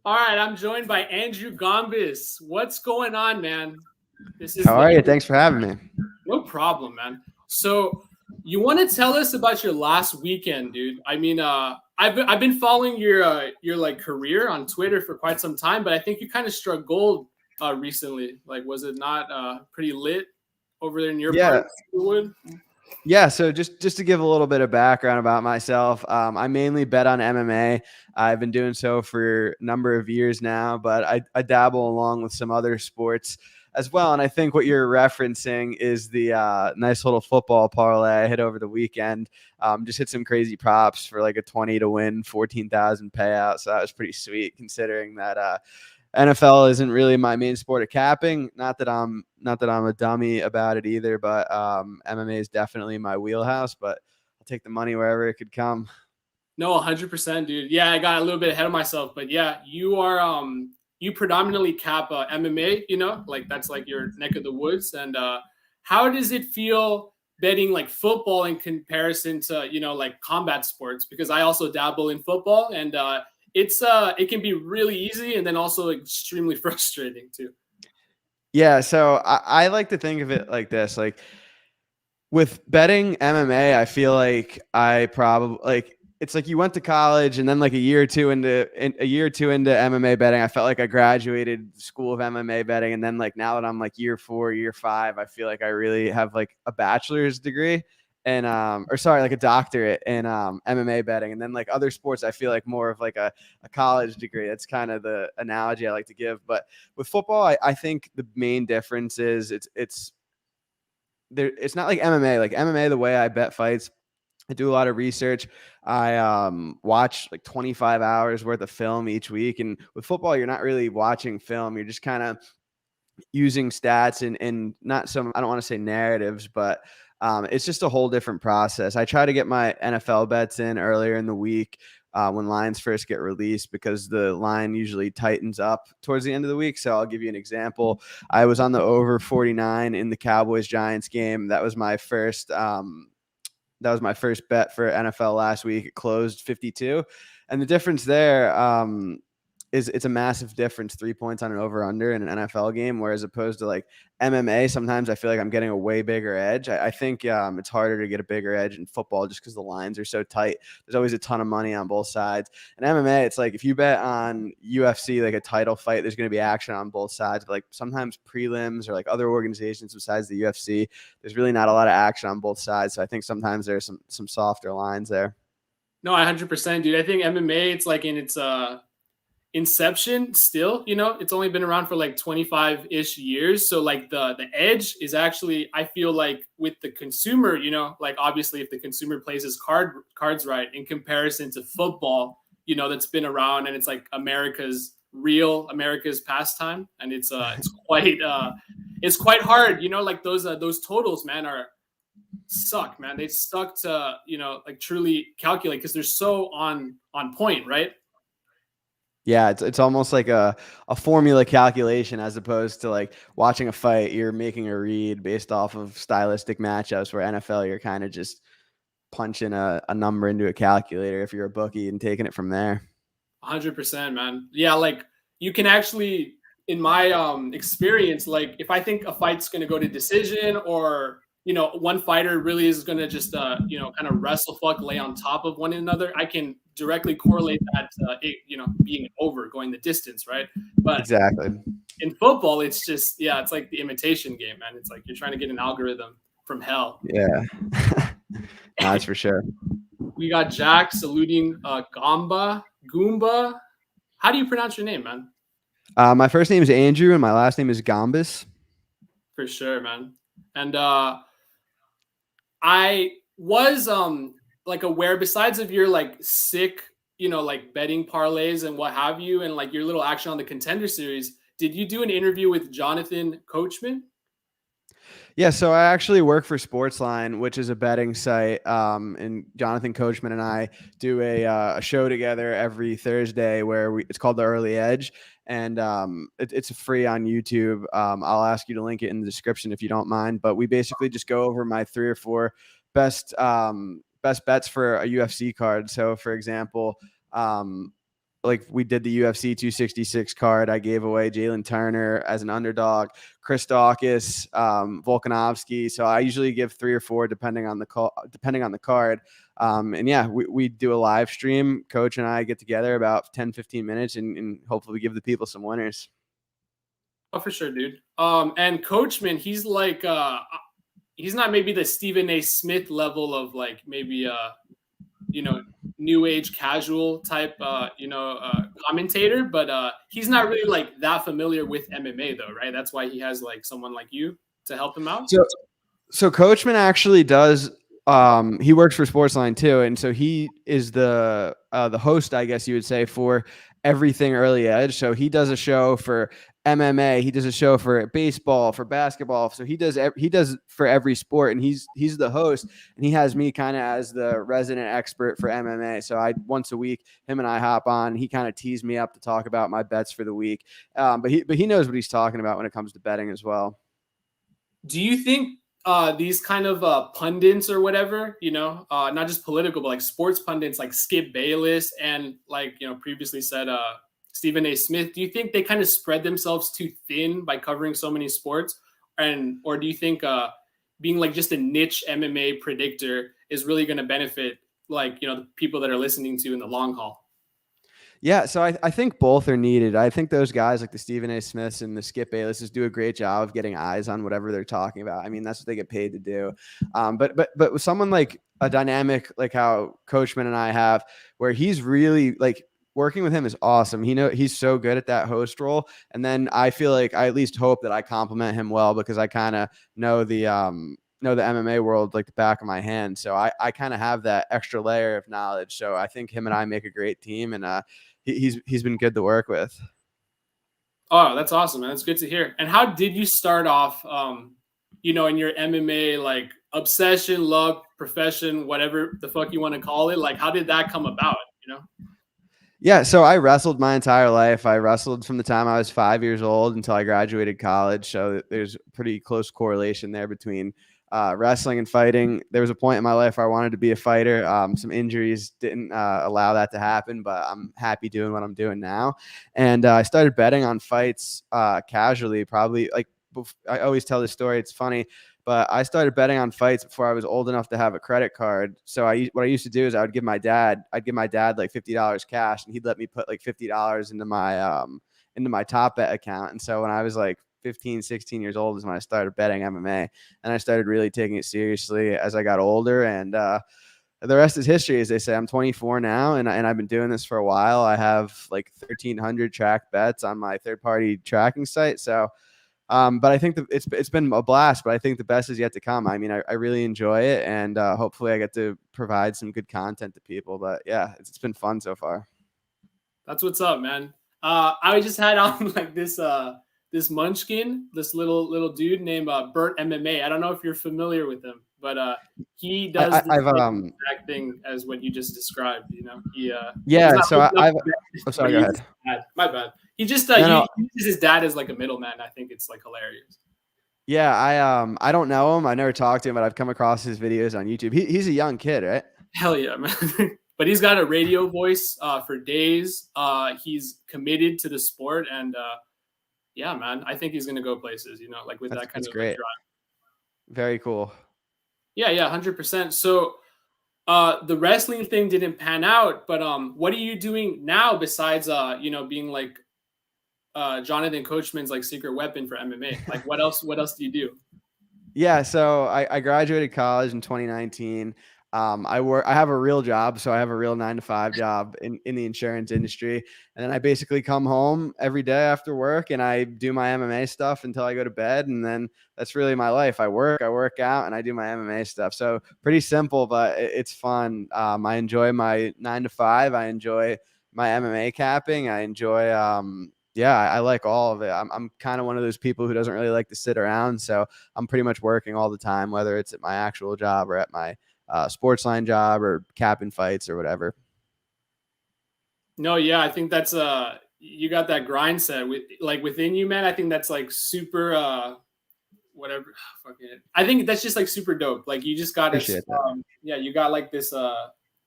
All right, I'm joined by Andrew Gombas. What's going on, man? How are you? Thanks for having me. No problem, man. So, you want to tell us about your last weekend, dude? I mean, I've been following your like career on Twitter for quite some time, but I think you kind of struck gold recently. Like, was it not pretty lit over there in your part of Wood? Yeah, so just to give a little bit of background about myself, I mainly bet on MMA. I've been doing so for a number of years now, but I dabble along with some other sports as well. And I think what you're referencing is the nice little football parlay I hit over the weekend. Just hit some crazy props for like a 20 to win, 14,000 payout. So that was pretty sweet considering that NFL isn't really my main sport of capping. Not that I'm a dummy about it either, but MMA is definitely my wheelhouse. But I'll take the money wherever it could come. No, 100%, dude. Yeah, I got a little bit ahead of myself, but yeah, you are you predominantly cap MMA. You know, like that's like your neck of the woods. And how does it feel betting like football in comparison to like combat sports? Because I also dabble in football, and it can be really easy and then also extremely frustrating too. Yeah, so I like to think of it like this. Like with betting MMA, I feel like I probably like it's like you went to college and then like a year or two into MMA betting, I felt like I graduated school of MMA betting. And then like now that I'm like year 4, year 5, I feel like I really have like a bachelor's degree and like a doctorate in MMA betting. And then like other sports, I feel like more of like a college degree. That's kind of the analogy I like to give. But with football, I think the main difference is it's not like MMA. Like MMA, the way I bet fights, I do a lot of research. I watch like 25 hours worth of film each week. And with football, you're not really watching film. You're just kind of using stats and not some, I don't want to say narratives, but it's just a whole different process. I try to get my NFL bets in earlier in the week when lines first get released because the line usually tightens up towards the end of the week. So I'll give you an example. I was on the over 49 in the Cowboys-Giants game. That was my first bet for NFL last week. It closed 52. And the difference there is it's a massive difference, 3 points on an over-under in an NFL game, whereas opposed to like MMA, sometimes I feel like I'm getting a way bigger edge. I think it's harder to get a bigger edge in football just because the lines are so tight. There's always a ton of money on both sides. And MMA, it's like if you bet on UFC, like a title fight, there's going to be action on both sides. But like sometimes prelims or like other organizations besides the UFC, there's really not a lot of action on both sides. So I think sometimes there's some softer lines there. No, 100%, dude. I think MMA, it's like in its inception still, it's only been around for like 25-ish years. So like the edge is actually, I feel like with the consumer, like obviously if the consumer plays his cards right in comparison to football, that's been around and it's like America's pastime. And it's quite hard, like those totals, man, suck, man. They suck to, like truly calculate because they're so on point, right? Yeah, it's almost like a formula calculation as opposed to like watching a fight. You're making a read based off of stylistic matchups, where NFL, you're kind of just punching a number into a calculator if you're a bookie and taking it from there. 100%, man. Yeah, like you can actually, in my experience, like if I think a fight's going to go to decision or one fighter really is going to just, kind of wrestle fuck, lay on top of one another, I can directly correlate that to being over, going the distance, right? But exactly. In football, it's just, it's like the imitation game, man. It's like you're trying to get an algorithm from hell. Yeah, that's for sure. We got Jack saluting Goomba. How do you pronounce your name, man? My first name is Andrew and my last name is Gombas. For sure, man. And I was like aware, besides of your like sick, like betting parlays and what have you, and like your little action on the Contender Series, did you do an interview with Jonathan Coachman? Yeah, so I actually work for Sportsline, which is a betting site. And Jonathan Coachman and I do a show together every Thursday where it's called The Early Edge, and it's free on YouTube. I'll ask you to link it in the description if you don't mind. But we basically just go over my 3 or 4 best bets for a UFC card. So, for example, like we did the UFC 266 card. I gave away Jalen Turner as an underdog, Chris Dawkins, Volkanovski. So I usually give 3 or 4 depending on the card. And yeah, we do a live stream. Coach and I get together about 10-15 minutes and hopefully we give the people some winners. Oh, for sure, dude. And Coachman, he's like he's not maybe the Stephen A. Smith level of like maybe you know, new age casual type commentator, but he's not really like that familiar with MMA though, right? That's why he has like someone like you to help him out. So Coachman actually does. He works for Sportsline too, and so he is the host, I guess you would say, for everything Early Edge. So he does a show for MMA, he does a show for baseball, for basketball. So he does for every sport, and he's the host, and he has me kind of as the resident expert for MMA. So once a week, him and I hop on. He kind of tees me up to talk about my bets for the week. But he knows what he's talking about when it comes to betting as well. Do you think these kind of pundits or whatever, not just political, but like sports pundits like Skip Bayless and like, previously said Stephen A. Smith, do you think they kind of spread themselves too thin by covering so many sports? Or do you think being like just a niche MMA predictor is really going to benefit like, the people that are listening to in the long haul? Yeah, so I think both are needed. I think those guys like the Stephen A. Smiths and the Skip Baylesses do a great job of getting eyes on whatever they're talking about. I mean, that's what they get paid to do. But with someone like a dynamic like how Coachman and I have, where he's really like working with him is awesome. He's so good at that host role, and then I feel like I at least hope that I compliment him well because I kind of know the MMA world like the back of my hand. So I kind of have that extra layer of knowledge. So I think him and I make a great team, and he's been good to work with. Oh, that's awesome, man. That's good to hear. And how did you start off, in your MMA, like obsession, love, profession, whatever the fuck you want to call it? Like, how did that come about, Yeah, so I wrestled my entire life. I wrestled from the time I was 5 years old until I graduated college. So there's a pretty close correlation there between wrestling and fighting. There was a point in my life where I wanted to be a fighter. Some injuries didn't allow that to happen, but I'm happy doing what I'm doing now. And I started betting on fights casually, probably like I always tell this story. It's funny. But I started betting on fights before I was old enough to have a credit card. So what I used to do is I'd give my dad like $50 cash, and he'd let me put like $50 into my top bet account. And so when I was like 15, 16 years old is when I started betting MMA, and I started really taking it seriously as I got older. And the rest is history, as they say. I'm 24 now, and I've been doing this for a while. I have like 1,300 tracked bets on my third-party tracking site. So. But I think it's been a blast, but I think the best is yet to come. I mean, I really enjoy it, and hopefully I get to provide some good content to people. But yeah, it's been fun so far. That's what's up, man. I just had on like this munchkin, this little dude named Burt MMA. I don't know if you're familiar with him, but he does the same exact thing as what you just described. He yeah. So I'm sorry. Go ahead. My bad. He just No. he uses his dad as like a middleman. I think it's like hilarious. Yeah, I don't know him. I never talked to him, but I've come across his videos on YouTube. He's a young kid, right? Hell yeah, man. But he's got a radio voice for days. He's committed to the sport, and yeah, man, I think he's gonna go places. Like with that kind of great. Like, drive. Very cool. Yeah, 100%. So the wrestling thing didn't pan out, but what are you doing now besides being like Jonathan Coachman's like secret weapon for MMA? Like what else do you do? Yeah, so I graduated college in 2019. I have a real job, so I have a real 9 to 5 job in the insurance industry, and then I basically come home every day after work and I do my MMA stuff until I go to bed, and then that's really my life. I work out, and I do my MMA stuff. So pretty simple, but it's fun. I enjoy my 9 to 5. I enjoy my MMA capping. I enjoy yeah, I like all of it. I'm kind of one of those people who doesn't really like to sit around, so I'm pretty much working all the time, whether it's at my actual job or at my sports line job or capping fights or whatever. No, yeah, I think that's you got that grind set with like within you, man. I think that's like super whatever fucking I think that's just like super dope. Like you just got Appreciate this that. yeah, you got like this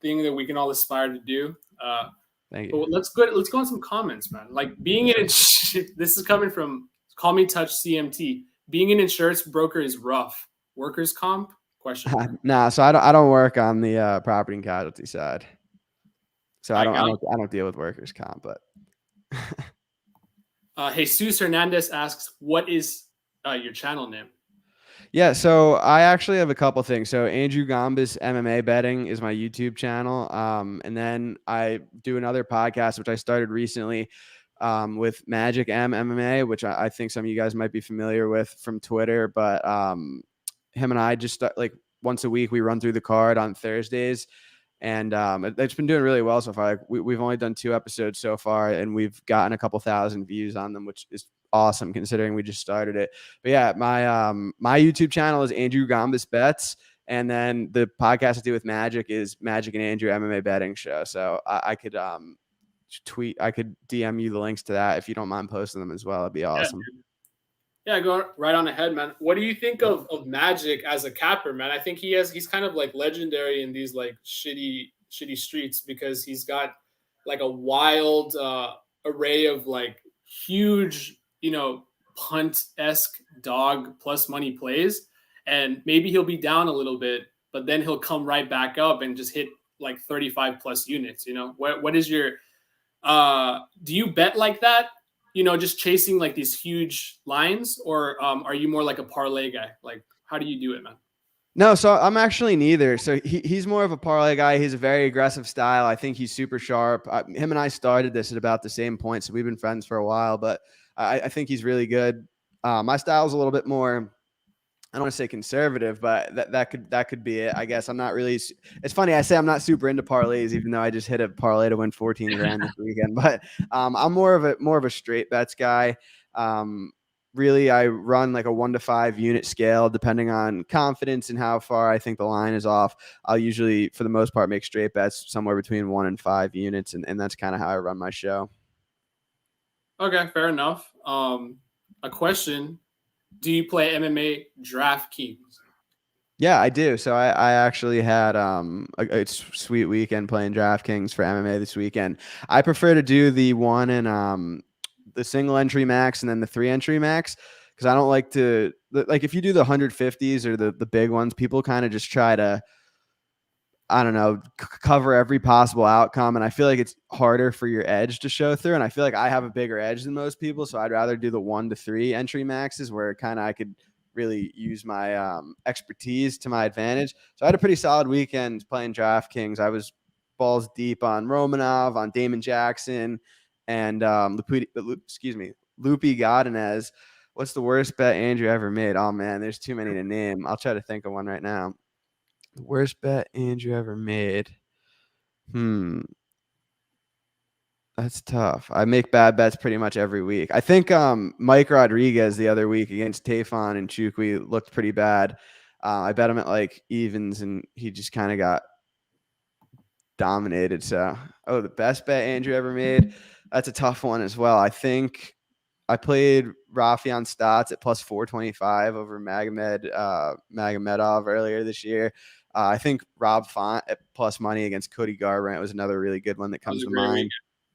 thing that we can all aspire to do. Thank you. But let's go on some comments, man. Like being in this is coming from Call Me Touch CMT. Being an insurance broker is rough. Workers comp? Question mark. Nah, so I don't work on the property and casualty side. So I I don't I got don't I don't deal with workers comp, but Jesus Hernandez asks, what is your channel name? yeah, so I actually have a couple things. So Andrew Gombas MMA betting is my YouTube channel. And then I do another podcast which I started recently with Magic M MMA, which I think some of you guys might be familiar with from Twitter. But him and I just start, like once a week we run through the card on Thursdays, and it's been doing really well so far. Like we've only done 2 episodes so far, and we've gotten a couple thousand views on them, which is awesome considering we just started it. But yeah, my YouTube channel is Andrew Gombas Bets, and then the podcast I do with Magic is Magic and Andrew MMA Betting Show. So I could I could DM you the links to that if you don't mind posting them as well. It'd be Yeah, awesome. yeah, go right on ahead, man. What do you think of Magic as a capper, man? I think he's kind of like legendary in these like shitty streets because he's got like a wild array of like huge, punt esque dog plus money plays, and maybe he'll be down a little bit, but then he'll come right back up and just hit like 35 plus units. What is your do you bet like that? Just chasing like these huge lines, or are you more like a parlay guy? Like, how do you do it, man? No, so I'm actually neither. So he's more of a parlay guy. He's a very aggressive style. I think he's super sharp. Him and I started this at about the same point, so we've been friends for a while. But I think he's really good. My style is a little bit more, I don't want to say conservative, but that could be it. I guess I'm not really. It's funny I say I'm not super into parlays, even though I just hit a parlay to win 14 grand this weekend. But I'm more of a straight bets guy. Really, I run like a 1 to 5 unit scale, depending on confidence and how far I think the line is off. I'll usually, for the most part, make straight bets somewhere between 1 and 5 units, and that's kind of how I run my show. Okay, fair enough. A question: do you play MMA DraftKings? Yeah, I do. So I actually had a sweet weekend playing DraftKings for MMA this weekend. I prefer to do the one in the single entry max and then the 3 entry max, because I don't like to, like, if you do the 150s or the big ones, people kind of just try to, I don't know, cover every possible outcome. And I feel like it's harder for your edge to show through. And I feel like I have a bigger edge than most people. So I'd rather do the 1 to 3 entry maxes where kind of I could really use my expertise to my advantage. So I had a pretty solid weekend playing DraftKings. I was balls deep on Romanov, on Damon Jackson, and Lupi Godinez. What's the worst bet Andrew ever made? Oh man, there's too many to name. I'll try to think of one right now. The worst bet Andrew ever made. That's tough. I make bad bets pretty much every week. I think Mike Rodriguez the other week against Tafon and Chukwi looked pretty bad. I bet him at like evens, and he just kind of got dominated. So, the best bet Andrew ever made. That's a tough one as well. I think I played Rafian Stotts at plus 425 over Magomedov earlier this year. I think Rob Font at plus money against Cody Garbrandt was another really good one that That was comes a to great mind. weekend.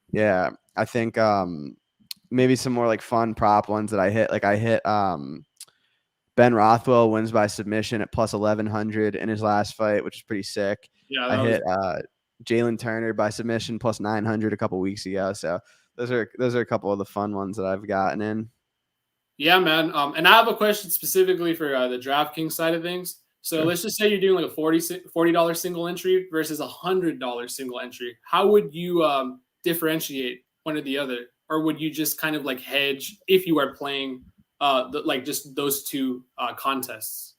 Yeah, I think maybe some more like fun prop ones that I hit. Like I hit Ben Rothwell wins by submission at plus 1100 in his last fight, which is pretty sick. Yeah, I that was hit Jalen Turner by submission plus 900 a couple weeks ago. So those are a couple of the fun ones that I've gotten in. yeah, man. And I have a question specifically for the DraftKings side of things. So Sure. let's just say you're doing like a $40 single entry versus $100 single entry. How would you differentiate one or the other, or would you just kind of like hedge if you are playing like just those two contests?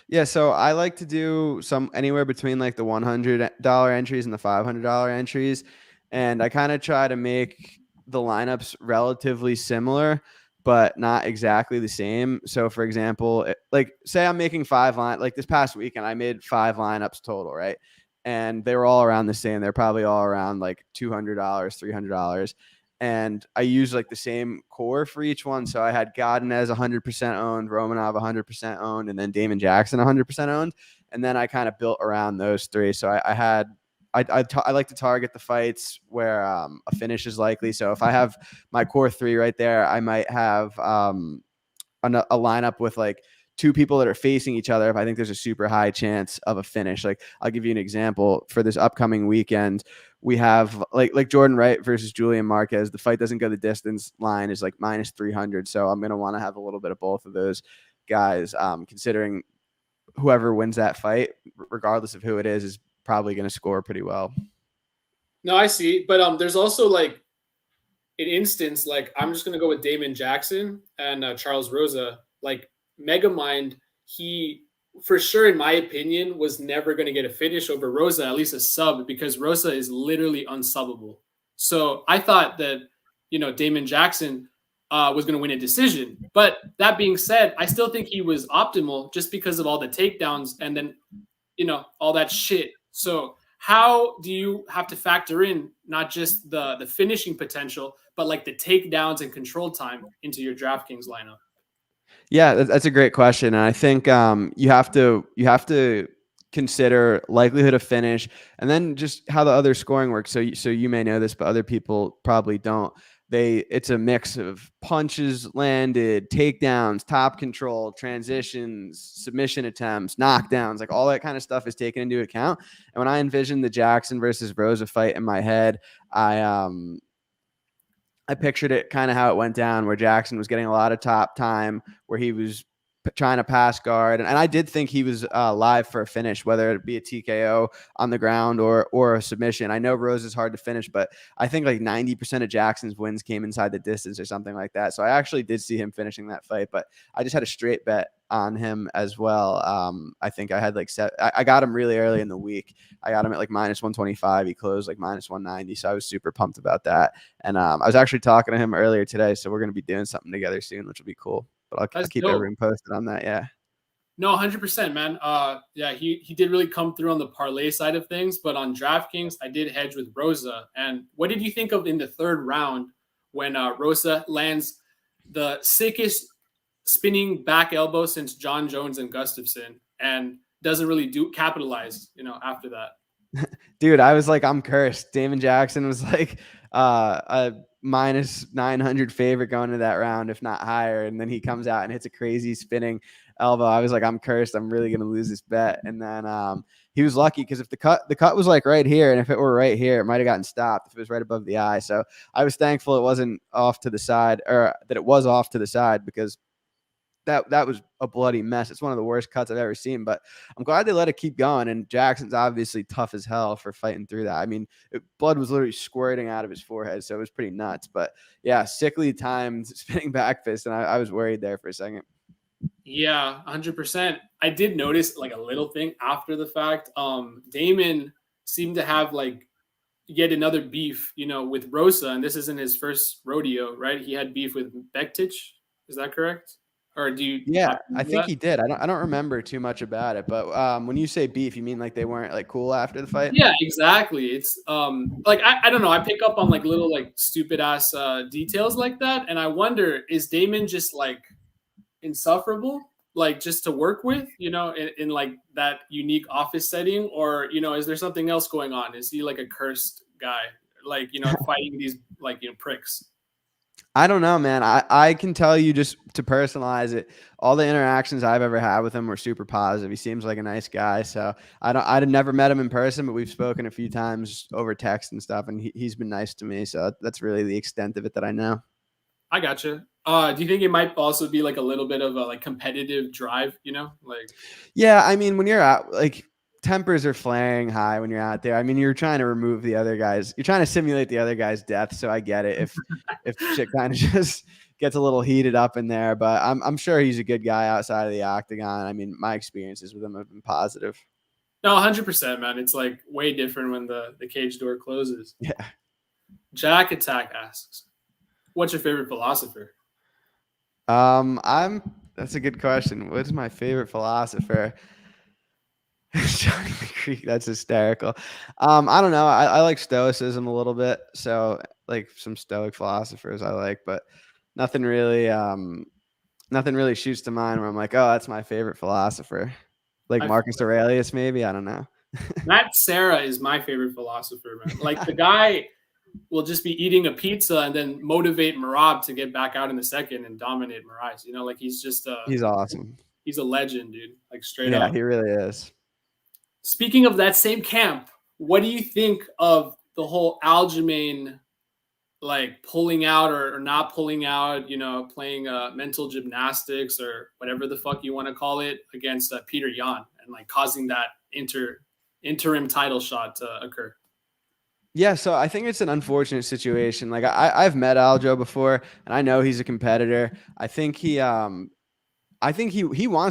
Yeah, so I like to do some anywhere between like the $100 entries and the $500 entries, and I kind of try to make the lineups relatively similar, but not exactly the same. So, for example, like say I'm making like this past weekend, I made 5 lineups total, right? And they were all around the same. They're probably all around like $200, $300, and I used like the same core for each one. So I had Godinez 100% owned, Romanov 100% owned, and then Damon Jackson 100% owned. And then I kind of built around those three. So I like to target the fights where a finish is likely. So if I have my core three right there, I might have a lineup with like two people that are facing each other if I think there's a super high chance of a finish. Like I'll give you an example for this upcoming weekend. We have like Jordan Wright versus Julian Marquez. The fight doesn't go the distance. Line is like minus 300. So I'm going to want to have a little bit of both of those guys, considering whoever wins that fight, regardless of who it is probably going to score pretty well. No, I see, but there's also like an instance like I'm just gonna go with Damon Jackson and Charles Rosa. Like Megamind, he for sure, in my opinion, was never gonna get a finish over Rosa, at least a sub, because Rosa is literally unsubbable. So I thought that Damon Jackson was gonna win a decision. But that being said, I still think he was optimal just because of all the takedowns and then all that shit. So how do you have to factor in not just the finishing potential, but like the takedowns and control time into your DraftKings lineup? Yeah, that's a great question, and I think you have to consider likelihood of finish, and then just how the other scoring works. So you may know this, but other people probably don't. It's a mix of punches landed, takedowns, top control, transitions, submission attempts, knockdowns, like all that kind of stuff is taken into account. And when I envision the Jackson versus Rosa fight in my head, I pictured it kind of how it went down, where Jackson was getting a lot of top time, where he was trying to pass guard, and I did think he was live for a finish, whether it be a TKO on the ground or a submission. I know Rose is hard to finish, but I think like 90% of Jackson's wins came inside the distance or something like that. So I actually did see him finishing that fight, but I just had a straight bet on him as well. I think I had like I got him really early in the week. I got him at like minus 125. He closed like minus 190, so I was super pumped about that. And I was actually talking to him earlier today, so we're going to be doing something together soon, which will be cool. But I'll That's keep dope. everyone posted on that. Yeah. No, 100%, man. Yeah, he did really come through on the parlay side of things, but on DraftKings, I did hedge with Rosa. And what did you think of in the third round when Rosa lands the sickest spinning back elbow since John Jones and Gustafson, and doesn't really do capitalize, after that? Dude, I was like, I'm cursed. Damon Jackson was like a minus 900 favorite going to that round, if not higher. And then he comes out and hits a crazy spinning elbow. I was like, I'm cursed. I'm really going to lose this bet. And then he was lucky because if the cut was like right here, and if it were right here, it might have gotten stopped if it was right above the eye. So I was thankful it wasn't off to the side, or that it was off to the side, because that was a bloody mess. It's one of the worst cuts I've ever seen, but I'm glad they let it keep going. And Jackson's obviously tough as hell for fighting through that. I mean, blood was literally squirting out of his forehead, so it was pretty nuts. But yeah, sickly timed spinning back fist, and I was worried there for a second. Yeah, 100%. I did notice like a little thing after the fact. Damon seemed to have like yet another beef, with Rosa, and this isn't his first rodeo, right? He had beef with Bektic. Is that correct? Or do you Yeah, happen to I know think that? he did. I don't remember too much about it, but when you say beef, you mean like they weren't like cool after the fight? Yeah, exactly. It's like I don't know. I pick up on like little like stupid ass details like that, and I wonder, is Damon just like insufferable, like just to work with, in like that unique office setting, or is there something else going on? Is he like a cursed guy, like fighting these like pricks? I don't know, man. I can tell you, just to personalize it, all the interactions I've ever had with him were super positive. He seems like a nice guy. So I'd never met him in person, but we've spoken a few times over text and stuff, and he's been nice to me. So that's really the extent of it that I know. I gotcha. Do you think it might also be like a little bit of a like competitive drive? You know, like Yeah, I mean, when you're out, like tempers are flaring high when you're out there. I mean, you're trying to remove the other guys. You're trying to simulate the other guy's death. So I get it if shit kind of just gets a little heated up in there. But I'm sure he's a good guy outside of the octagon. I mean, my experiences with him have been positive. no, 100%, man. It's like way different when the cage door closes. Yeah. Jack Attack asks, "What's your favorite philosopher?" I'm. That's a good question. What's my favorite philosopher? Johnny McCreek, that's hysterical. I don't know. I like stoicism a little bit, so like some stoic philosophers I like, but nothing really nothing really shoots to mind where I'm like, oh, that's my favorite philosopher. Like I Marcus Aurelius, maybe. I don't know. Matt Sarah is my favorite philosopher, man. Like the guy will just be eating a pizza and then motivate Marab to get back out in the second and dominate Marais. You know, like he's just He's awesome. he's a legend, dude. Like straight Yeah, up. he really is. Speaking of that same camp, what do you think of the whole Aljamain like pulling out or not pulling out, you know, playing mental gymnastics or whatever the fuck you want to call it against Peter Yan and like causing that interim title shot to occur? Yeah, so I think it's an unfortunate situation. Like I've met Aljo before, and I know he's a competitor. I think he wants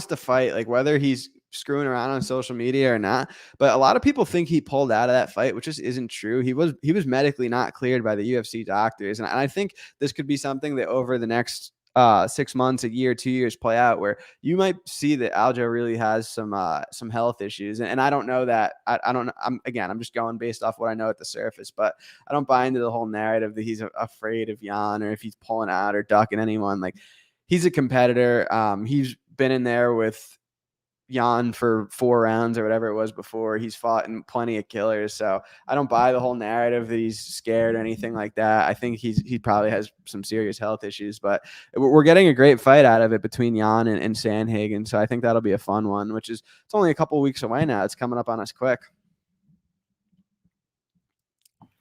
to fight, like whether he's screwing around on social media or not. But a lot of people think he pulled out of that fight, which just isn't true. He was medically not cleared by the UFC doctors, and I think this could be something that over the next 6 months, a year, 2 years play out where you might see that Aljo really has some health issues. And I don't know that. I don't know. I'm just going based off what I know at the surface, but I don't buy into the whole narrative that he's afraid of Jan or if he's pulling out or ducking anyone. Like he's a competitor. He's been in there with Jan for 4 rounds or whatever it was before. He's fought in plenty of killers. So I don't buy the whole narrative that he's scared or anything like that. I think he probably has some serious health issues, but we're getting a great fight out of it between Jan and Sandhagen. So I think that'll be a fun one, it's only a couple weeks away now. It's coming up on us quick.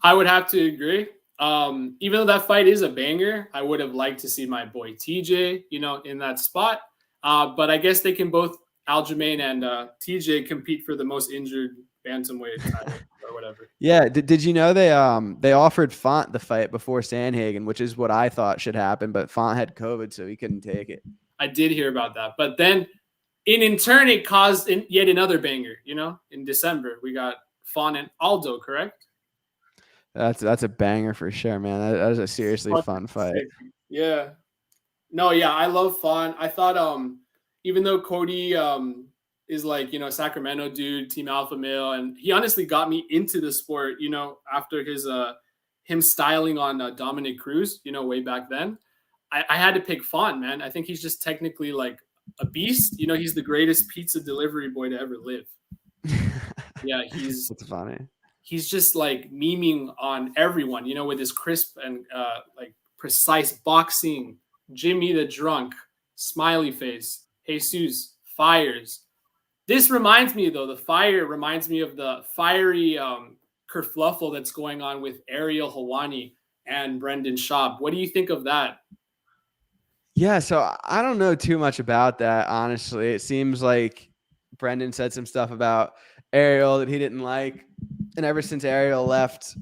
I would have to agree. Even though that fight is a banger, I would have liked to see my boy TJ, you know, in that spot. But I guess they can both Aljamain and TJ compete for the most injured bantamweight title or whatever. Yeah, did you know they offered Font the fight before Sandhagen, which is what I thought should happen, but Font had COVID, so he couldn't take it. I did hear about that, but then in turn it caused yet another banger. You know, in December we got Fawn and Aldo, correct? That's a banger for sure, man. That is a seriously fun fight. Sick. Yeah. No, yeah, I love Fawn. I thought even though Cody is like, you know, Sacramento dude, team alpha male, and he honestly got me into the sport, you know, after his him styling on Dominic Cruz, you know, way back then. I had to pick Fawn, man. I think he's just technically like a beast. You know, he's the greatest pizza delivery boy to ever live. Yeah, That's funny. he's just like memeing on everyone, you know, with his crisp and like precise boxing. Jimmy the drunk, smiley face, Jesus fires. This reminds me though, the fire reminds me of the fiery kerfluffle that's going on with Ariel Hawani and Brendan Schaub. What do you think of that? Yeah, so I don't know too much about that, honestly. It seems like Brendan said some stuff about Ariel that he didn't like. And ever since Ariel left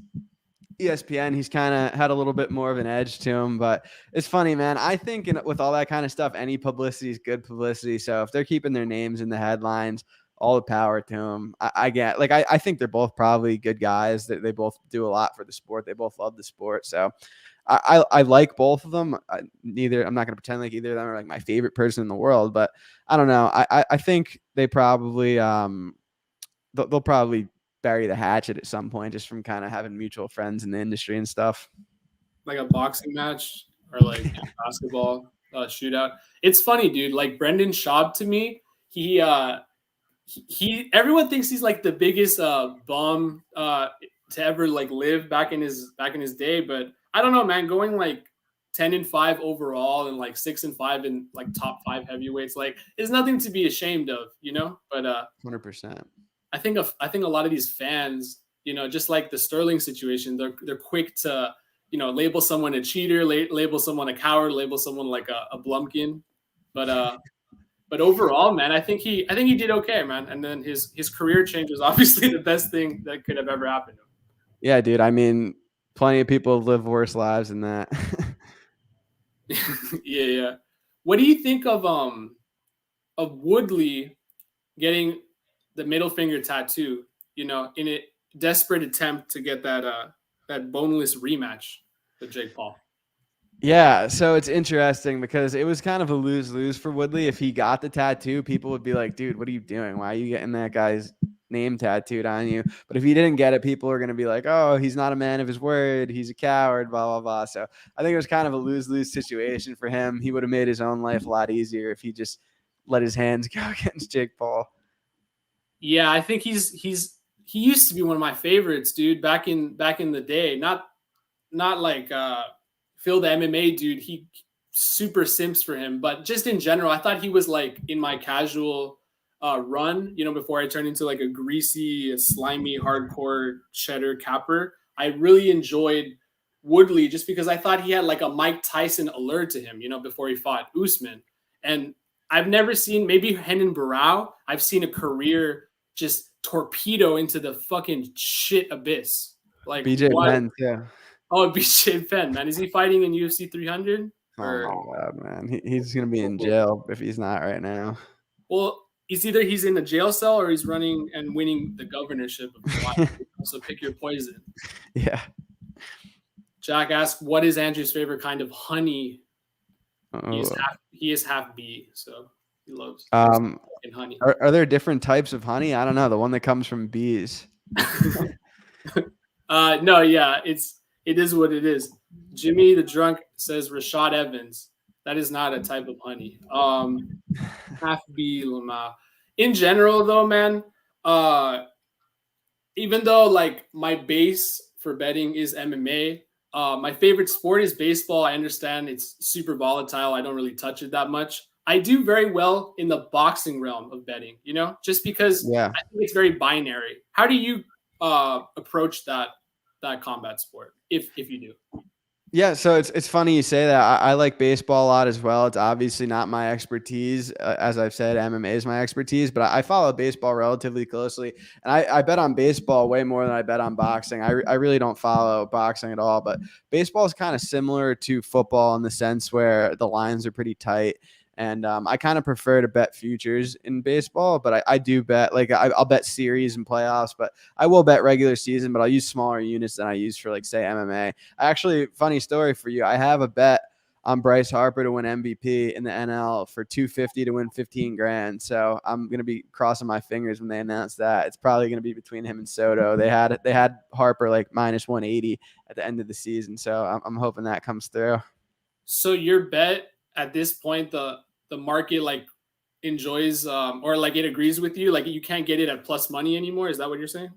ESPN, he's kind of had a little bit more of an edge to him. But it's funny, man. I think with all that kind of stuff, any publicity is good publicity. So if they're keeping their names in the headlines, all the power to them. I get like I think they're both probably good guys. They both do a lot for the sport. They both love the sport. So I like both of them. I'm not going to pretend like either of them are like my favorite person in the world, but I don't know. I think they probably they'll probably bury the hatchet at some point just from kind of having mutual friends in the industry and stuff. Like a boxing match or like a basketball shootout. It's funny, dude. Like Brendan Schaub to me, he everyone thinks he's like the biggest bum to ever like live back in his day, but I don't know, man. Going like 10-5 overall and like 6-5 in like top 5 heavyweights, like is nothing to be ashamed of, you know. But 100%. I think a lot of these fans, you know, just like the Sterling situation, they're quick to, label someone a cheater, label someone a coward, label someone like a blumpkin. But overall, man, I think he did okay, man. And then his career change was obviously the best thing that could have ever happened to Yeah, dude. I mean, plenty of people live worse lives than that. him. Yeah, yeah. What do you think of Woodley getting the middle finger tattoo? In a desperate attempt to get that boneless rematch with Jake Paul. Yeah, so it's interesting because it was kind of a lose-lose for Woodley. If he got the tattoo, people would be like, dude, what are you doing? Why are you getting that guy's name tattooed on you? But if he didn't get it, people are going to be like, oh, he's not a man of his word. He's a coward, blah, blah, blah. So I think it was kind of a lose-lose situation for him. He would have made his own life a lot easier if he just let his hands go against Jake Paul. Yeah, I think he used to be one of my favorites, dude, back in the day. Not like Phil the MMA dude. He super simps for him, but just in general, I thought he was like in my casual run. Before I turned into like a greasy, slimy, hardcore cheddar capper. I really enjoyed Woodley just because I thought he had like a Mike Tyson allure to him. Before he fought Usman, and I've never seen maybe Henan Barrow. I've seen a career just torpedo into the fucking shit abyss. Like BJ what? Penn, too. Oh, it'd be Shane Penn, man. Is he fighting in UFC 300? Oh Or my God, man. He's going to be in jail if he's not right now. well, it's either he's in a jail cell or he's running and winning the governorship of Hawaii. So pick your poison. Yeah. Jack asked, "What is Andrew's favorite kind of honey?" He is Oh. half bee, so he loves fucking honey. Are there different types of honey? I don't know. The one that comes from bees. No, yeah, it is what it is. Jimmy the drunk says Rashad Evans. That is not a type of honey. Half bee lama. In general, though, man, even though like my base for betting is MMA, my favorite sport is baseball. I understand it's super volatile. I don't really touch it that much. I do very well in the boxing realm of betting, just because Yeah. I think it's very binary. How do you approach that combat sport if you do? Yeah, so it's funny you say that. I like baseball a lot as well. It's obviously not my expertise. As I've said, MMA is my expertise, but I follow baseball relatively closely. And I bet on baseball way more than I bet on boxing. I really don't follow boxing at all, but baseball is kind of similar to football in the sense where the lines are pretty tight. And I kind of prefer to bet futures in baseball, but I do bet, like I'll bet series and playoffs, but I will bet regular season, but I'll use smaller units than I use for like, say, MMA. Actually, funny story for you. I have a bet on Bryce Harper to win MVP in the NL for 250 to win 15 grand. So I'm gonna be crossing my fingers when they announce that. It's probably gonna be between him and Soto. They had Harper like minus 180 at the end of the season. So I'm hoping that comes through. So your bet at this point, the market like enjoys or like it agrees with you, like you can't get it at plus money anymore. Is that what you're saying?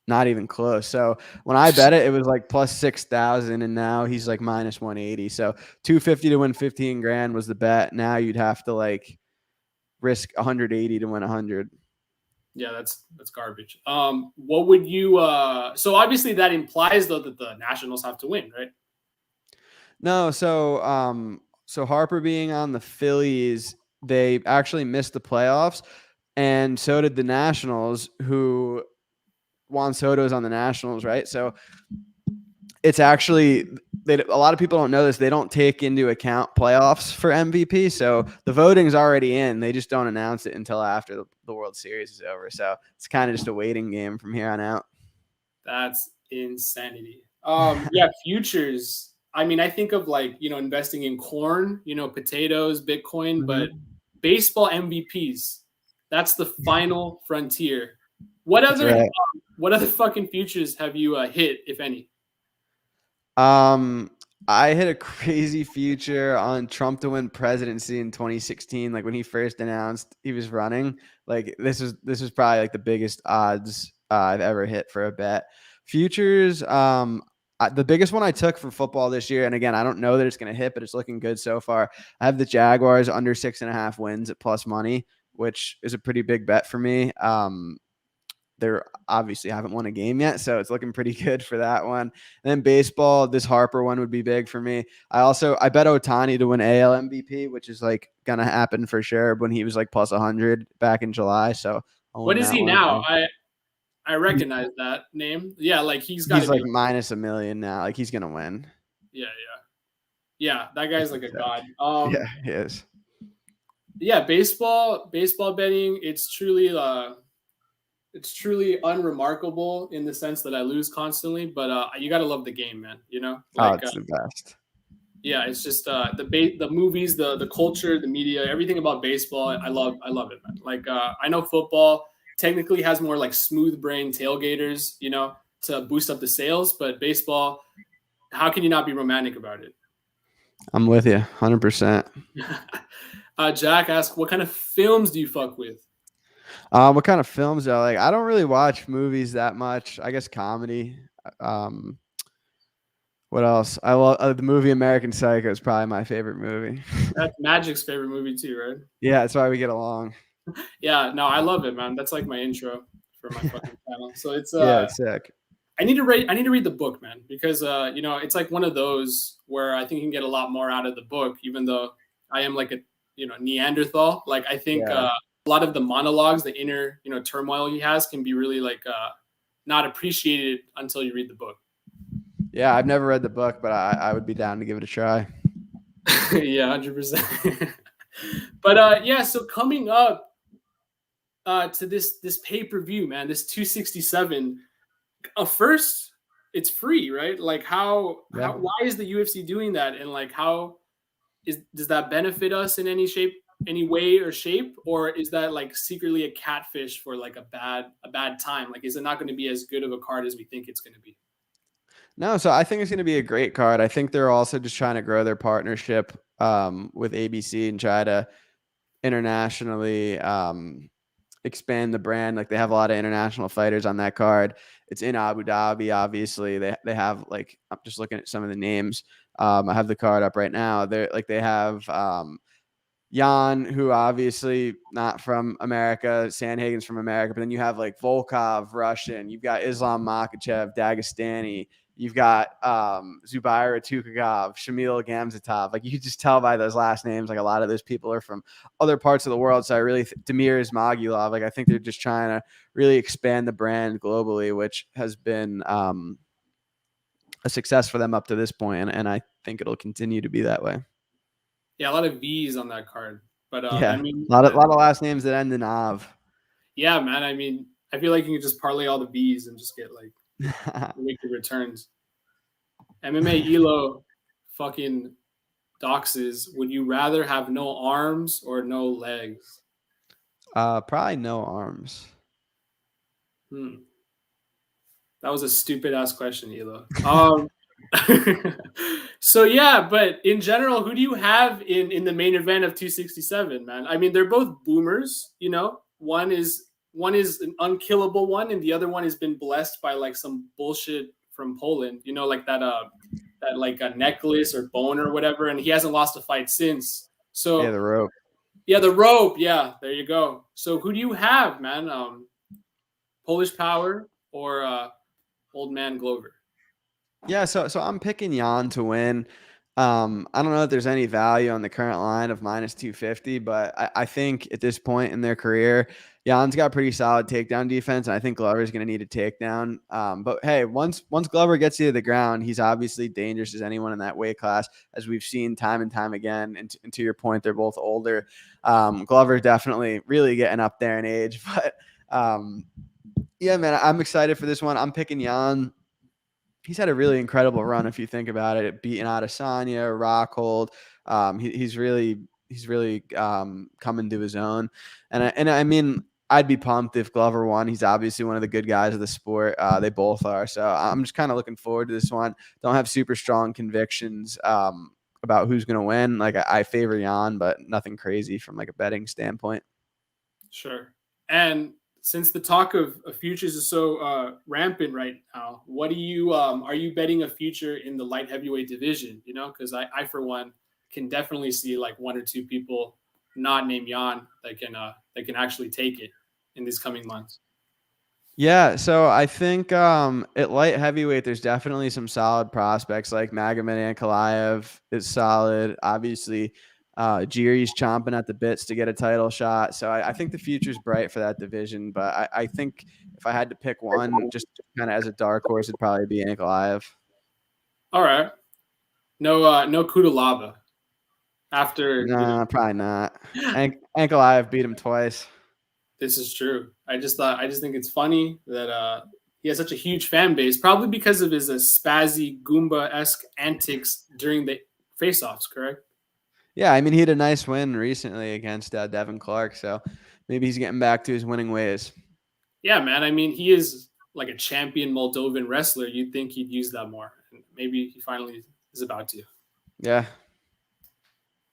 Not even close. So when I bet it, it was like plus 6,000, and now he's like minus 180. So 250 to win 15 grand was the bet. Now you'd have to like risk 180 to win 100. Yeah, that's garbage. What would you? So obviously that implies though that the Nationals have to win, right? No, so Harper being on the Phillies, they actually missed the playoffs, and so did the Nationals, who Juan Soto's on the Nationals, right? So it's actually a lot of people don't know this. They don't take into account playoffs for MVP. So the voting's already in. They just don't announce it until after the World Series is over. So it's kind of just a waiting game from here on out. That's insanity. Yeah, futures. I mean, I think of like investing in corn, potatoes, Bitcoin, but Mhm. baseball MVPs. That's the final frontier. What That's other right. what other fucking futures have you hit, if any? Um, I hit a crazy future on Trump to win presidency in 2016. Like when he first announced he was running, like this was probably like the biggest odds I've ever hit for a bet. Futures, the biggest one I took for football this year, and again, I don't know that it's going to hit, but it's looking good so far. I have the Jaguars under 6.5 wins at plus money, which is a pretty big bet for me. they're obviously haven't won a game yet, so it's looking pretty good for that one. And then baseball, this Harper one would be big for me. I bet Ohtani to win AL MVP, which is like gonna happen for sure when he was like plus 100 back in July. So I'll What win is that he one. now? I recognize that name. Yeah, like he's got to He's be like like, minus a million now. Like he's gonna win. yeah, yeah. That guy's like a god. Yeah, he is. Yeah, baseball betting, it's truly unremarkable in the sense that I lose constantly, but you got to love the game, man, you know? Oh, Like it's the best. yeah, it's just the movies, the culture, the media, everything about baseball. I love it, man. Like I know football technically has more like smooth brain tailgaters, you know, to boost up the sales, but baseball, how can you not be romantic about it? I'm with you, 100%. Jack asked, what kind of films do you fuck with? What kind of films are like? I don't really watch movies that much. I guess comedy. Um, what else? I love the movie American Psycho is probably my favorite movie. That's Magic's favorite movie too, right? Yeah, that's why we get along. Yeah, no, I love it, man. That's like my intro for my fucking channel. So it's Yeah, it's sick. I need to read the book, man, because you know, it's like one of those where I think you can get a lot more out of the book, even though I am like a, you know, Neanderthal. Like I think Yeah. a lot of the monologues, the inner, you know, turmoil he has can be really like not appreciated until you read the book. Yeah, I've never read the book, but I would be down to give it a try. Yeah, 100%. But yeah, so coming up to this pay-per-view, man, this 267. First, it's free, right? Like Yeah. why is the UFC doing that? And like how does that benefit us in any shape, any way or shape? Or is that like secretly a catfish for like a bad time? Like is it not going to be as good of a card as we think it's going to be? No, so I think it's going to be a great card. I think they're also just trying to grow their partnership with ABC and try to internationally expand the brand. Like they have a lot of international fighters on that card. It's in Abu Dhabi, obviously. They have like I'm just looking at some of the names. I have the card up right now. They have Jan, who obviously not from America, Sandhagen's from America, but then you have like Volkov, Russian, you've got Islam Makhachev, Dagestani, you've got Zubaira Tukagov, Shamil Gamzatov. Like you could just tell by those last names, like a lot of those people are from other parts of the world. So I really Demir Ismagulov, like I think they're just trying to really expand the brand globally, which has been a success for them up to this point, and I think it'll continue to be that way. Yeah, a lot of V's on that card. But I Yeah, mean, lot of last names that end in Av. yeah, man. I mean, I feel like you can just parlay all the V's and just get like wicked returns. MMA Elo fucking doxes. Would you rather have no arms or no legs? Probably no arms. Hmm. That was a stupid ass question, Elo. So yeah, but in general, who do you have in the main event of 267, man? I mean, they're both boomers, you know. One is an unkillable one, and the other one has been blessed by like some bullshit from Poland, you know, like that like a necklace or bone or whatever, and he hasn't lost a fight since. Yeah, So the rope. yeah, the rope. Yeah, there you go. So who do you have, man? Polish Power or Old Man Glover? Yeah, so I'm picking Jan to win. I don't know if there's any value on the current line of minus 250, but I think at this point in their career, Jan's got pretty solid takedown defense, and I think Glover's going to need a takedown. But hey, once Glover gets you to the ground, he's obviously dangerous as anyone in that weight class, as we've seen time and time again. And to your point, they're both older. Glover definitely really getting up there in age, but yeah, man, I'm excited for this one. I'm picking Jan. He's had a really incredible run if you think about it, beating Adesanya, Rockhold. He's really coming to his own, and I mean I'd be pumped if Glover won. He's obviously one of the good guys of the sport. They both are, so I'm just kind of looking forward to this one. Don't have super strong convictions about who's going to win. Like I favor Jan, but nothing crazy from like a betting standpoint. Sure. And since the talk of futures is so rampant right now, what do you are you betting a future in the light heavyweight division? You know, because I for one can definitely see like one or two people not named Jan that can actually take it in these coming months. Yeah, so I think at light heavyweight, there's definitely some solid prospects like Magomed Ankalaev is solid. Obviously, Jiri's chomping at the bits to get a title shot. So I think the future's bright for that division. But I think if I had to pick one, just kind of as a dark horse, it'd probably be Ankalaev. All right. No, no Kudalaba after Nah, probably not. Ankalaev beat him twice. this is true. I just think it's funny that he has such a huge fan base, probably because of his spazzy Goomba esque antics during the face-offs. Correct? Yeah, I mean, he had a nice win recently against Devin Clark. So maybe he's getting back to his winning ways. Yeah, man. I mean, he is like a champion Moldovan wrestler. You'd think he'd use that more, and maybe he finally is about to. Yeah.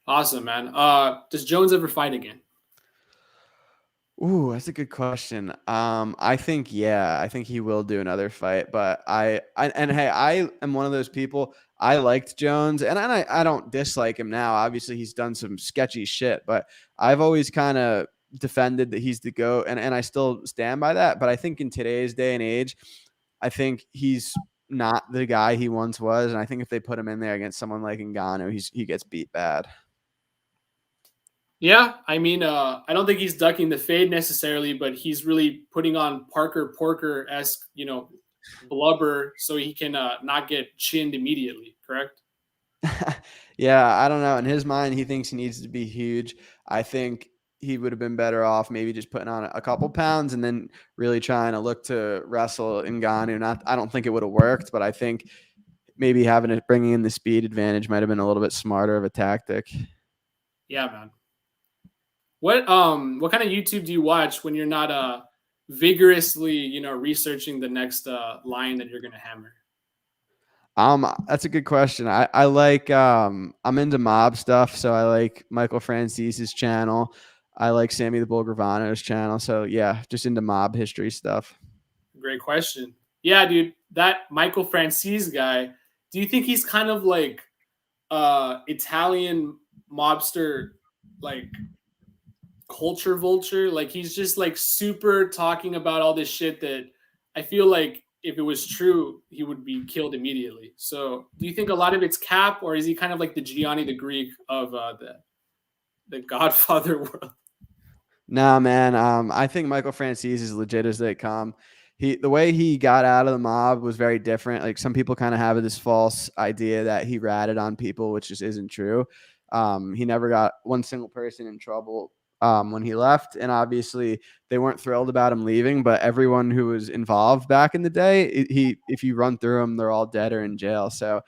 Awesome, man. Does Jones ever fight again? Ooh, that's a good question. I think yeah, I think he will do another fight, but I and hey, I am one of those people. I liked Jones, and I don't dislike him now. Obviously, he's done some sketchy shit, but I've always kind of defended that he's the GOAT, and I still stand by that. But I think in today's day and age, I think he's not the guy he once was, and I think if they put him in there against someone like Ngannou, he gets beat bad. Yeah, I mean, I don't think he's ducking the fade necessarily, but he's really putting on Parker Porker esque, blubber so he can not get chinned immediately. Correct? Yeah, I don't know. In his mind, he thinks he needs to be huge. I think he would have been better off maybe just putting on a couple pounds and then really trying to look to wrestle Ngannou. Not, I don't think it would have worked, but I think maybe having it bringing in the speed advantage might have been a little bit smarter of a tactic. Yeah, man. What kind of YouTube do you watch when you're not vigorously researching the next line that you're gonna hammer? That's a good question. I like I'm into mob stuff, so I like Michael Francese's channel. I like Sammy the Bull Gravano's channel. So yeah, just into mob history stuff. Great question. Yeah, dude, that Michael Francis guy. Do you think he's kind of like Italian mobster, like culture vulture? Like he's just like super talking about all this shit that I feel like if it was true, he would be killed immediately. So, do you think a lot of it's cap, or is he kind of like the Gianni the Greek of the Godfather world? Nah, man. I think Michael Francis is legit as they come. The way he got out of the mob was very different. Like some people kind of have this false idea that he ratted on people, which just isn't true. He never got one single person in trouble when he left, and obviously they weren't thrilled about him leaving. But everyone who was involved back in the day, if you run through them, they're all dead or in jail. So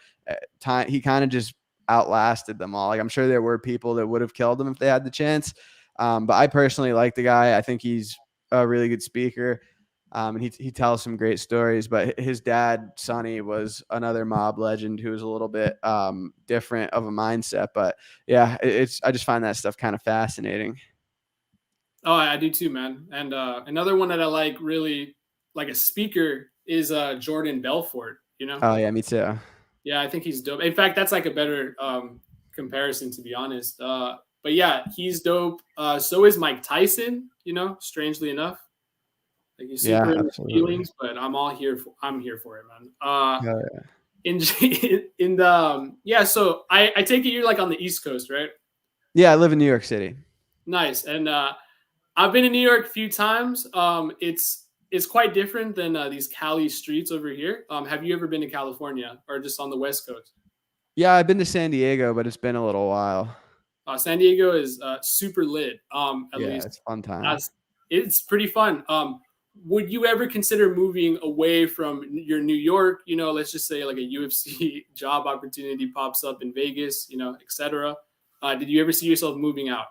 he kind of just outlasted them all. Like I'm sure there were people that would have killed him if they had the chance. But I personally like the guy. I think he's a really good speaker. And he tells some great stories. But his dad, Sonny, was another mob legend who was a little bit different of a mindset. But yeah, I just find that stuff kind of fascinating. Oh, I do too, man. And another one that I like really like a speaker is Jordan Belfort. Oh yeah, me too. Yeah, I think he's dope. In fact, that's like a better comparison, to be honest. But yeah, he's dope. So is Mike Tyson. Strangely enough, like he's Yeah, super in his absolutely. feelings, but I'm here for it, man. Yeah. In in the yeah, so I take it you're like on the East Coast, right? Yeah, I live in New York City. Nice. And I've been in New York a few times. It's quite different than these Cali streets over here. Have you ever been to California or just on the West Coast? Yeah, I've been to San Diego, but it's been a little while. San Diego is super lit. At Yeah, least it's a fun time. that's it's pretty fun. Would you ever consider moving away from your New York? Let's just say like a UFC job opportunity pops up in Vegas, etc. Did you ever see yourself moving out?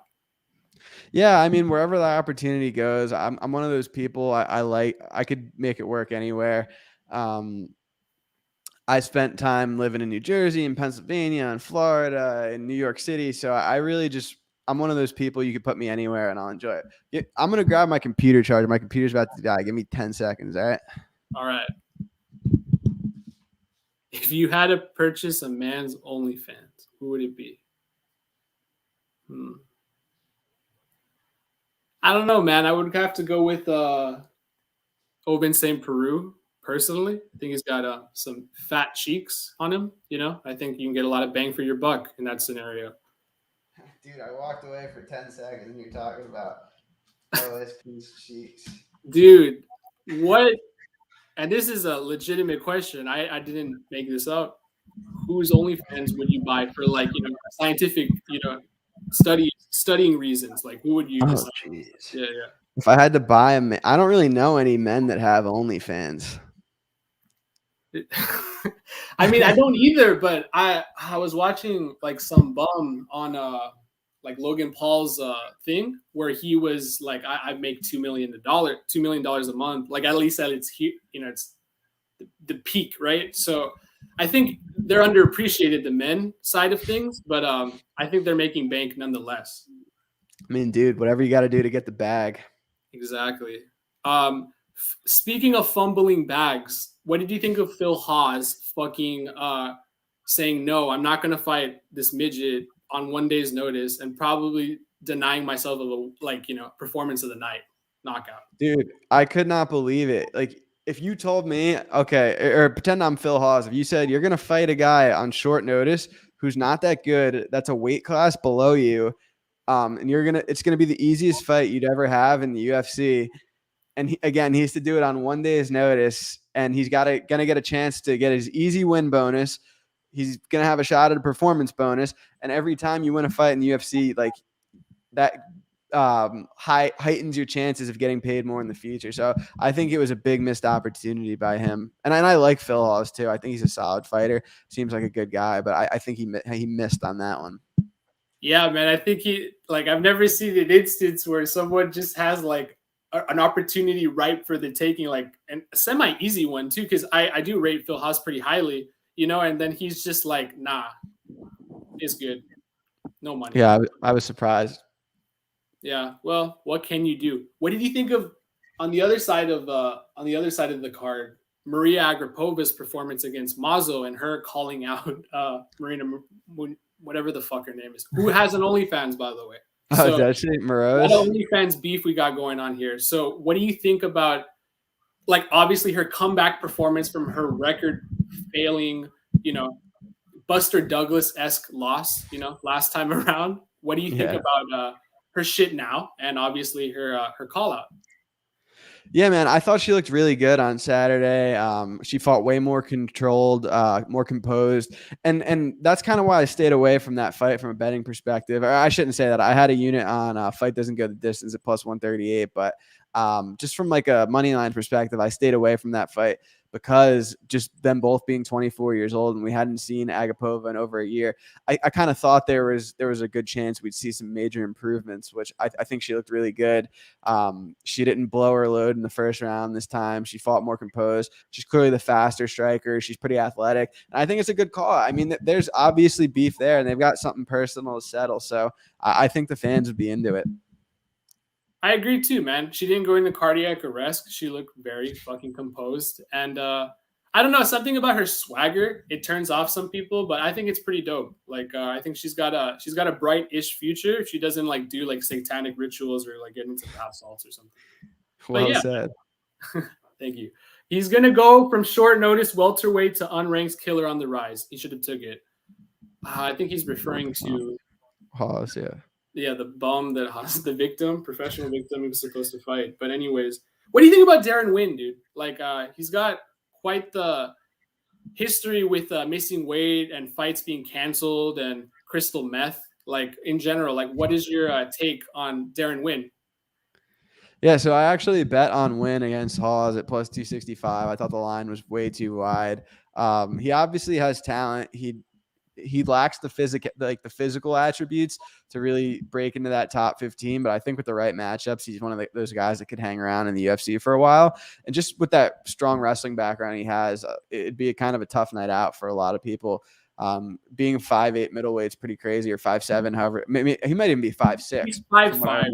Yeah, I mean, wherever the opportunity goes, I'm one of those people. I like I could make it work anywhere. Um, I spent time living in New Jersey and Pennsylvania and Florida and New York City, so I really just I'm one of those people you could put me anywhere and I'll enjoy it. I'm gonna grab my computer charger. My computer's about to die. Give me 10 seconds. All right. All right. If you had to purchase a man's OnlyFans, who would it be? Hmm. I don't know, man. I would have to go with Oben St. Peru, personally. I think he's got some fat cheeks on him. I think you can get a lot of bang for your buck in that scenario. Dude, I walked away for 10 seconds and you're talking about OSP's cheeks. Dude, what? And this is a legitimate question. I didn't make this up. Whose OnlyFans would you buy for scientific studying reasons? Like who would you Oh, decide? jeez. Yeah, If I had to buy a man, I don't really know any men that have OnlyFans. yeah. I mean, I don't either, but I was watching like some bum on like Logan Paul's thing where he was like, I make $2 million a month. Like at least that it's here, it's the peak, right? So I think they're underappreciated, the men side of things, but I think they're making bank nonetheless. I mean, dude, whatever you got to do to get the bag. Exactly. Speaking of fumbling bags, what did you think of Phil Haas fucking saying no? I'm not gonna fight this midget on one day's notice, and probably denying myself of a performance of the night knockout. Dude, I could not believe it. Like, if you told me, okay, or pretend I'm Phil Hawes, if you said you're gonna fight a guy on short notice who's not that good, that's a weight class below you, and it's gonna be the easiest fight you'd ever have in the UFC, and he has to do it on one day's notice, and he's gonna get a chance to get his easy win bonus. He's gonna have a shot at a performance bonus, and every time you win a fight in the UFC, like that heightens your chances of getting paid more in the future. So I think it was a big missed opportunity by him. And I like Phil Hawes too. I think he's a solid fighter. Seems like a good guy, but I think he missed on that one. Yeah, man. I think I've never seen an instance where someone just has like an opportunity ripe for the taking, like and a semi easy one too. Because I do rate Phil Haas pretty highly, and then he's just like, nah, it's good, no money. Yeah, I was surprised. Yeah. Well, what can you do? What did you think of on the other side of the card? Maria Agripova's performance against Mazo and her calling out Marina, whatever the fuck her name is, who has an OnlyFans, by the way. Oh, So does she? a lot Morose? of OnlyFans beef we got going on here. So what do you think about like obviously her comeback performance from her record failing, you know, Buster Douglas-esque loss, last time around? What do you think Yeah. about her shit now and obviously her call out? Yeah, man, I thought she looked really good on Saturday. She fought way more controlled, more composed, and that's kind of why I stayed away from that fight from a betting perspective. Or I shouldn't say that. I had a unit on fight doesn't go the distance at plus 138, but just from like a money line perspective, I stayed away from that fight because just them both being 24 years old and we hadn't seen Agapova in over a year. I kind of thought there was a good chance we'd see some major improvements, which I think she looked really good. She didn't blow her load in the first round this time. She fought more composed. She's clearly the faster striker. She's pretty athletic. And I think it's a good call. I mean, there's obviously beef there and they've got something personal to settle. So I think the fans would be into it. I agree too, man. She didn't go into cardiac arrest. She looked very fucking composed. And I don't know, something about her swagger, it turns off some people, but I think it's pretty dope. Like I think she's got a bright-ish future if she doesn't like do like satanic rituals or like get into bath salts or something. But Well yeah, said. thank you. He's gonna go from short notice welterweight to unranked killer on the rise. He should have took it. I think he's referring to Pause, yeah. the bum that has the victim, professional victim he was supposed to fight. But anyways, what do you think about Darren Wynn, dude? Like he's got quite the history with missing weight and fights being canceled and crystal meth. Like in general, like what is your take on Darren Wynn? Yeah, so I actually bet on win against Hawes at plus 265. I thought the line was way too wide. He obviously has talent. He lacks the physical attributes to really break into that top 15. But I think with the right matchups, he's one of those guys that could hang around in the UFC for a while. And just with that strong wrestling background he has, it'd be a kind of a tough night out for a lot of people. Being 5'8" middleweight's pretty crazy, or 5'7", however, maybe he might even be 5'6". He's 5'5",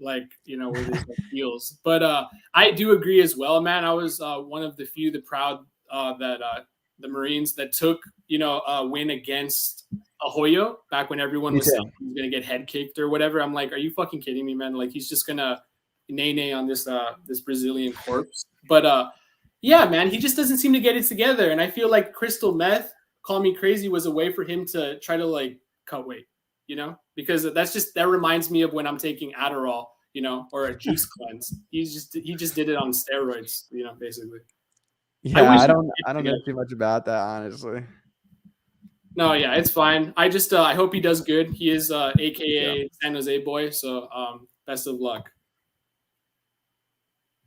like with his heels. But I do agree as well, man. I was one of the few, the proud that the Marines that took a win against Ahoyo back when everyone was saying he was gonna get head kicked or whatever. I'm like, are you fucking kidding me, man? Like he's just gonna nay on this Brazilian corpse. But yeah, man, he just doesn't seem to get it together. And I feel like crystal meth, call me crazy, was a way for him to try to like cut weight, because that reminds me of when I'm taking Adderall, or a juice cleanse. He just did it on steroids, basically. I Yeah, wish I don't know too much about that, honestly. No, yeah, it's fine. I hope he does good. He is Yeah. AKA San Jose boy, so best of luck.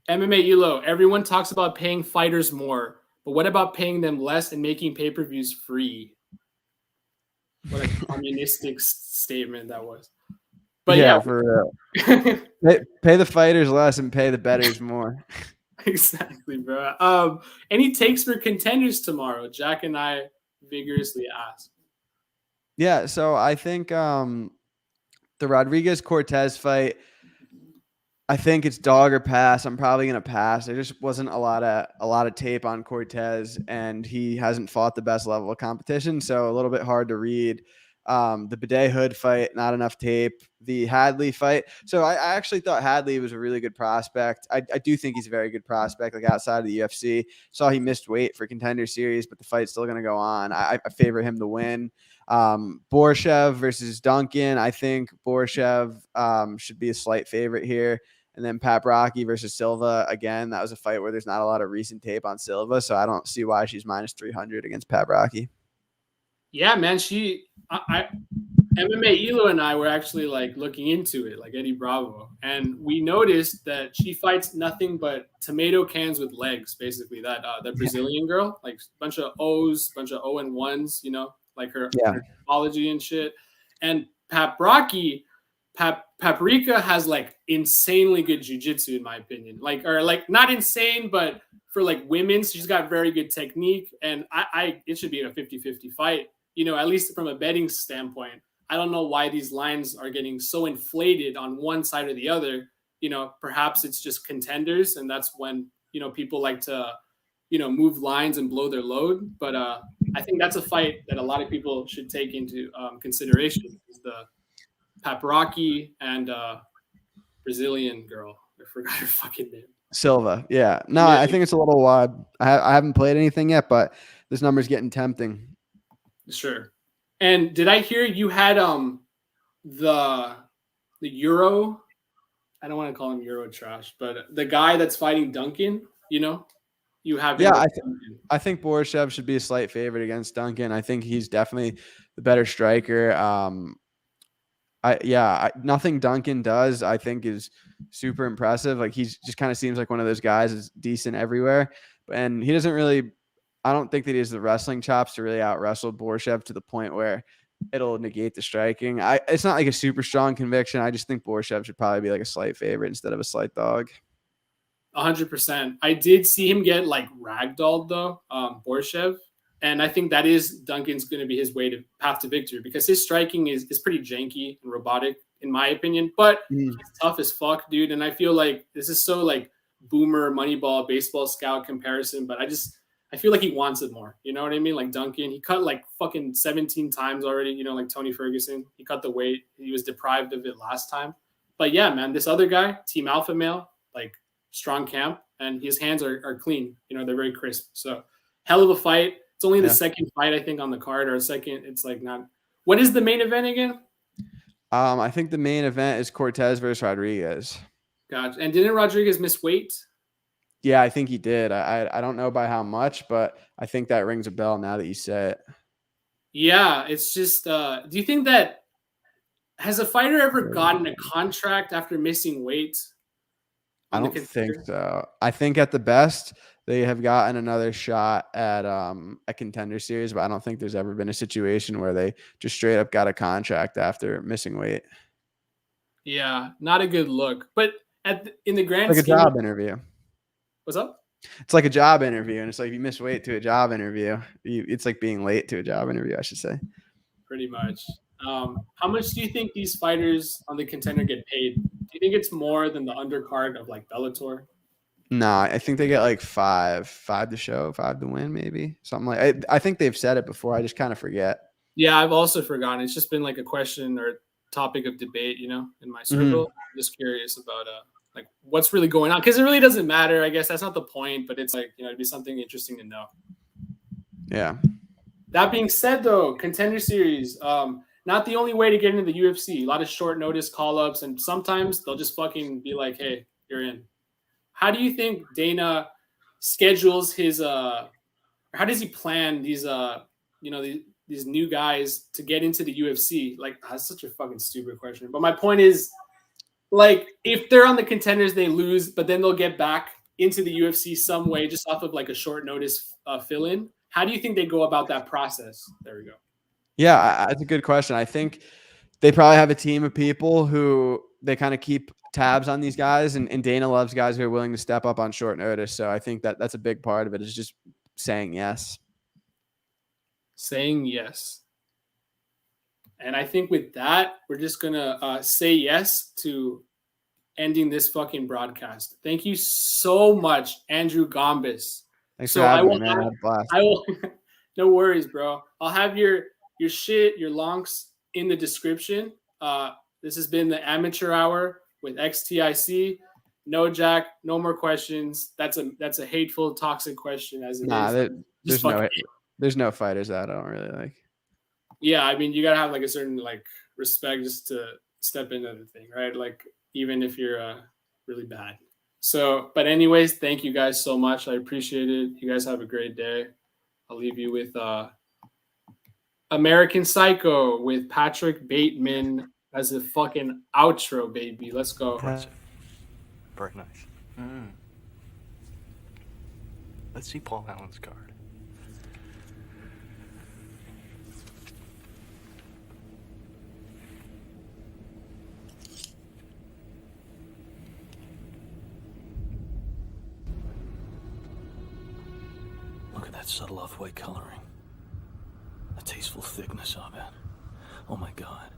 MMA Elo, everyone talks about paying fighters more, but what about paying them less and making pay-per-views free? What a communistic statement that was. But yeah, Yeah, for real. Pay the fighters less and pay the bettors more. exactly, bro. Any takes for contenders tomorrow? Jack and I vigorously asked. Yeah, so I think the Rodriguez Cortez fight, I think it's dog or pass. I'm probably gonna pass. There just wasn't a lot of tape on Cortez, and he hasn't fought the best level of competition, so a little bit hard to read. The Bidet Hood fight, not enough tape. The Hadley fight. So I actually thought Hadley was a really good prospect. I do think he's a very good prospect, like outside of the UFC. Saw he missed weight for Contender Series, but the fight's still going to go on. I favor him to win. Borshev versus Duncan. I think Borshev should be a slight favorite here. And then Pap Rocky versus Silva. Again, that was a fight where there's not a lot of recent tape on Silva, so I don't see why she's minus 300 against Pap Rocky. Yeah, man, MMA Elo and I were actually like looking into it, like Eddie Bravo, and we noticed that she fights nothing but tomato cans with legs, basically. That Brazilian girl, like bunch of O's, bunch of O and ones, like her typology and shit. And Paprika has like insanely good jujitsu, in my opinion. Or not insane, but for like women, she's got very good technique, and it should be a 50-50 fight. At least from a betting standpoint. I don't know why these lines are getting so inflated on one side or the other. Perhaps it's just contenders, and that's when people like to move lines and blow their load. But I think that's a fight that a lot of people should take into consideration. Is the Pap Rocky and Brazilian girl. I forgot her fucking name. Silva. Yeah. No, yeah. I think it's a little wide. I haven't played anything yet, but this number's getting tempting. Sure. And did I hear you had the Euro? I don't want to call him Euro trash, but the guy that's fighting Duncan, you have. Yeah, I think Borshev should be a slight favorite against Duncan. I think he's definitely the better striker. Nothing Duncan does, I think, is super impressive. Like, he's just kind of seems like one of those guys that's decent everywhere, and he doesn't really. I don't think that he has the wrestling chops to really out wrestle Borshev to the point where it'll negate the striking. It's not like a super strong conviction. I just think Borshev should probably be like a slight favorite instead of a slight dog. 100%. I did see him get like ragdolled though, Borshev, and I think that is Duncan's going to be his path to victory because his striking is pretty janky and robotic in my opinion, but he's tough as fuck, dude. And I feel like this is so like boomer Moneyball baseball scout comparison, but I feel like he wants it more. You know what I mean? Like Duncan, he cut like fucking 17 times already, like Tony Ferguson. He cut the weight. He was deprived of it last time. But yeah, man, this other guy, Team Alpha Male, like strong camp, and his hands are clean. They're very crisp. So hell of a fight. It's only the second fight, I think, on the card, or second. It's like not. What is the main event again? I think the main event is Cortez versus Rodriguez. Gotcha. And didn't Rodriguez miss weight? Yeah, I think he did. I don't know by how much, but I think that rings a bell now that you say it. Yeah, it's just. Do you think that has a fighter ever gotten a contract after missing weight? I don't think so. I think at the best they have gotten another shot at a Contender Series, but I don't think there's ever been a situation where they just straight up got a contract after missing weight. Yeah, not a good look. But in the grand scheme, like a job interview. What's up? It's like a job interview, and it's like if you miss weight to a job interview, it's like being late to a job interview, I should say. Pretty much. How much do you think these fighters on the Contender get paid? Do you think it's more than the undercard of like Bellator? No, I think they get like five to show, 5 to win, maybe something like. I think they've said it before. I just kind of forget. Yeah, I've also forgotten. It's just been like a question or topic of debate, in my circle. I'm just curious about like what's really going on, because it really doesn't matter. I guess that's not the point, but it's like, it'd be something interesting to know. Yeah. That being said, though, Contender Series, not the only way to get into the UFC. A lot of short notice call ups, and sometimes they'll just fucking be like, "Hey, you're in." How do you think Dana schedules his how does he plan these these new guys to get into the UFC? Like, that's such a fucking stupid question. But my point is, like, if they're on the Contenders, they lose, but then they'll get back into the UFC some way just off of like a short notice fill in. How do you think they go about that process? There we go. Yeah, that's a good question. I think they probably have a team of people who they kind of keep tabs on these guys, and Dana loves guys who are willing to step up on short notice. So I think that's a big part of it, is just saying yes. Saying yes. And I think with that, we're just going to say yes to ending this fucking broadcast. Thank you so much, Andrew Gombas. Thanks for having me, man. I will no worries, bro. I'll have your shit, your lonks in the description. This has been the Amateur Hour with XTIC. No, Jack, no more questions. That's a hateful, toxic question as it is. There's no fighters that I don't really like. Yeah, I mean, you gotta have like a certain like respect just to step into the thing, right? Like, even if you're really bad. So, but anyways, thank you guys so much. I appreciate it. You guys have a great day. I'll leave you with American Psycho with Patrick Bateman as a fucking outro, baby. Let's go. Very nice. Let's see Paul Allen's card. Look at that subtle off-white coloring. The tasteful thickness of it. Oh my God.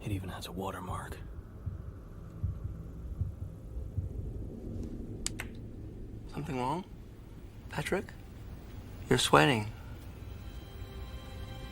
It even has a watermark. Something wrong? Patrick? You're sweating.